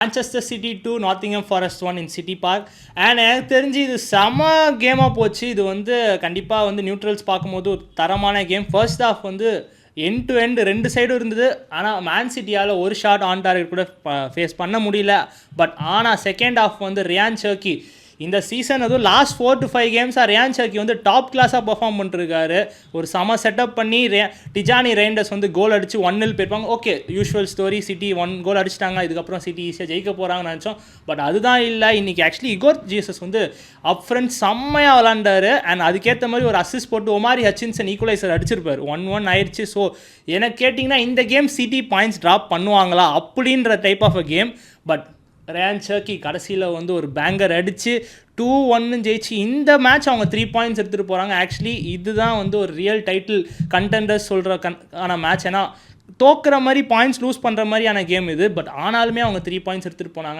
Manchester City 2 Nottingham Forest 1 in City Park. And எனக்கு தெரிஞ்சு இது செம கேமாக போச்சு. இது வந்து கண்டிப்பாக வந்து நியூட்ரல்ஸ் பார்க்கும்போது ஒரு தரமான கேம். ஃபர்ஸ்ட் ஹாஃப் வந்து எண்ட் டு எண்ட் ரெண்டு சைடும் இருந்தது. ஆனால் மேன் சிட்டியால் ஒரு ஷாட் ஆன் டார்கெட் கூட ஃபேஸ் பண்ண முடியல. பட் ஆனால் செகண்ட் ஹாஃப் வந்து ரியான் ஷர்கி இந்த சீசன் அதுவும் லாஸ்ட் 4 to 5 கேம்ஸாக ரியான் ஷர்கி வந்து டாப் கிளாஸாக பர்ஃபார்ம் பண்ணிருக்காரு. ஒரு செம செட்டப் பண்ணி டிஜானி ரெய்ண்டர்ஸ் வந்து கோல் அடித்து 1-0 போயிருப்பாங்க. ஓகே, யூஷுவல் ஸ்டோரி, சிட்டி 1 கோல் அடிச்சிட்டாங்க, இதுக்கப்புறம் சிட்டி ஈஸியாக ஜெயிக்க போகிறாங்கன்னு நினச்சோம். பட் அதுதான் இல்லை. இன்றைக்கி ஆக்சுவலி இகோர் ஜீசஸ் வந்து அப் ஃப்ரண்ட் செம்மையாக விளாண்டாரு. அண்ட் அதுக்கேற்ற மாதிரி ஒரு அசிஸ்ட் போட்டு ஒமாரி ஹச்சின்சன் ஈக்குவலைசர் அடிச்சிருப்பார். 1-1 ஆயிடுச்சு. ஸோ எனக்கு கேட்டிங்கன்னா இந்த கேம் சிட்டி பாயிண்ட்ஸ் ட்ராப் பண்ணுவாங்களா அப்படின்ற type of a game. But Ryan Sharkey கடைசியில் வந்து ஒரு பேங்கர் அடித்து 2-1 ஜெயிச்சு இந்த மேட்ச் அவங்க 3 பாயிண்ட்ஸ் எடுத்துகிட்டு போகிறாங்க. ஆக்சுவலி இதுதான் வந்து ஒரு ரியல் டைட்டில் கண்டெண்டர்ஸ் சொல்கிற ஆன மேட்ச். ஏன்னா தோக்குற மாதிரி பாயிண்ட்ஸ் லூஸ் பண்ணுற மாதிரியான கேம் இது. பட் ஆனாலுமே அவங்க 3 பாயிண்ட்ஸ் எடுத்துகிட்டு போனாங்க.